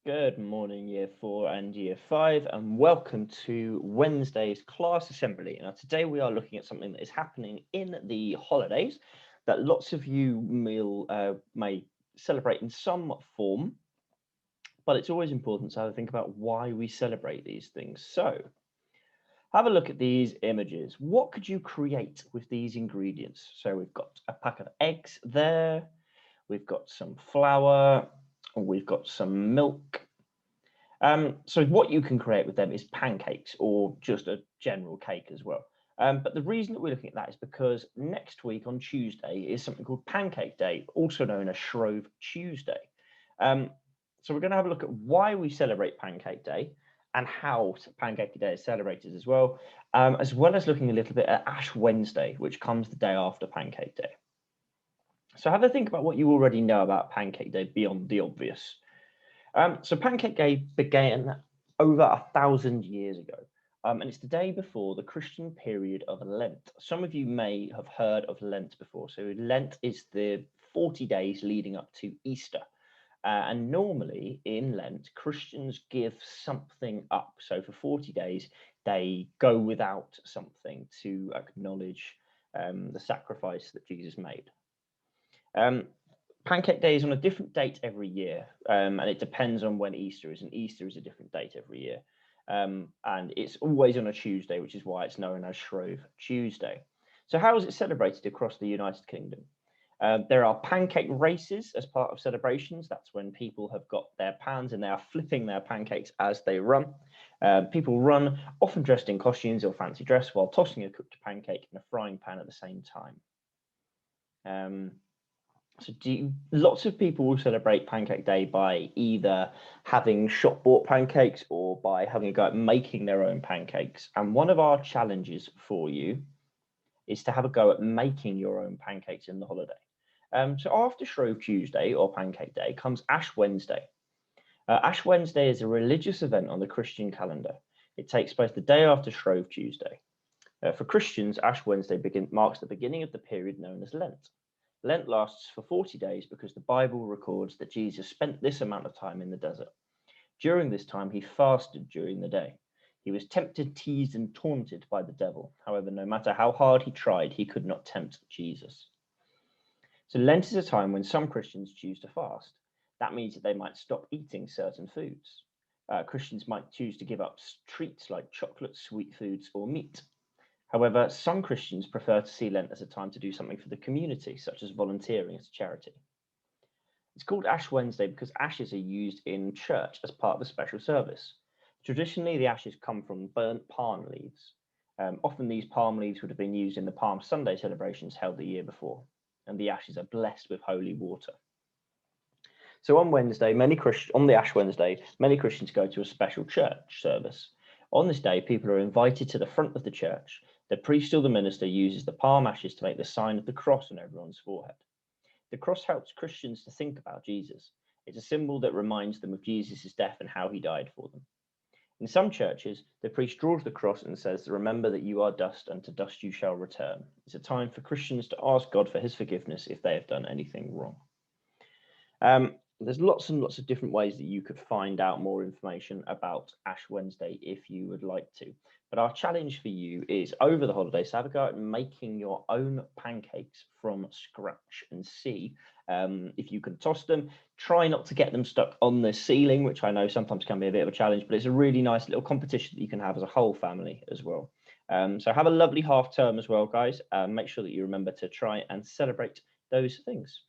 Good morning, Year 4 and Year 5, and welcome to Wednesday's class assembly. Now, today we are looking at something that is happening in the holidays that lots of you may celebrate in some form, but it's always important to have a think about why we celebrate these things. So, have a look at these images. What could you create with these ingredients? So, we've got a pack of eggs there, we've got some flour, we've got some milk. So what you can create with them is pancakes or just a general cake as well. But the reason that we're looking at that is because next week on Tuesday is something called Pancake Day, also known as Shrove Tuesday. Um, so we're going to have a look at why we celebrate Pancake Day and how Pancake Day is celebrated as well as looking a little bit at Ash Wednesday, which comes the day after Pancake Day. So have a think about what you already know about Pancake Day beyond the obvious. So Pancake Day began over 1,000 years ago, and it's the day before the Christian period of Lent. Some of you may have heard of Lent before. So Lent is the 40 days leading up to Easter. And normally in Lent, Christians give something up. So for 40 days, they go without something to acknowledge the sacrifice that Jesus made. Pancake Day is on a different date every year, and it depends on when Easter is, and Easter is a different date every year. And it's always on a Tuesday, which is why it's known as Shrove Tuesday. So how is it celebrated across the United Kingdom? There are pancake races as part of celebrations. That's when people have got their pans and they are flipping their pancakes as they run. People run, often dressed in costumes or fancy dress, while tossing a cooked pancake in a frying pan at the same time. Lots of people will celebrate Pancake Day by either having shop bought pancakes or by having a go at making their own pancakes. And one of our challenges for you is to have a go at making your own pancakes in the holiday. So after Shrove Tuesday or Pancake Day comes Ash Wednesday. Ash Wednesday is a religious event on the Christian calendar. It takes place the day after Shrove Tuesday. For Christians, Ash Wednesday marks the beginning of the period known as Lent. Lent lasts for 40 days because the Bible records that Jesus spent this amount of time in the desert. During this time, he fasted during the day. He was tempted, teased, and taunted by the devil. However, no matter how hard he tried, he could not tempt Jesus. So Lent is a time when some Christians choose to fast. That means that they might stop eating certain foods. Christians might choose to give up treats like chocolate, sweet foods, or meat. However, some Christians prefer to see Lent as a time to do something for the community, such as volunteering as a charity. It's called Ash Wednesday because ashes are used in church as part of a special service. Traditionally, the ashes come from burnt palm leaves. Often these palm leaves would have been used in the Palm Sunday celebrations held the year before, and the ashes are blessed with holy water. So on the Ash Wednesday, many Christians go to a special church service. On this day, people are invited to the front of the church. The priest or the minister uses the palm ashes to make the sign of the cross on everyone's forehead. The cross helps Christians to think about Jesus. It's a symbol that reminds them of Jesus' death and how he died for them. In some churches, the priest draws the cross and says, "Remember that you are dust, and to dust you shall return." It's a time for Christians to ask God for his forgiveness if they have done anything wrong. There's lots and lots of different ways that you could find out more information about Ash Wednesday if you would like to. But our challenge for you is over the holidays to have a go at making your own pancakes from scratch and see if you can toss them. Try not to get them stuck on the ceiling, which I know sometimes can be a bit of a challenge, but it's a really nice little competition that you can have as a whole family as well. So have a lovely half term as well, guys. Make sure that you remember to try and celebrate those things.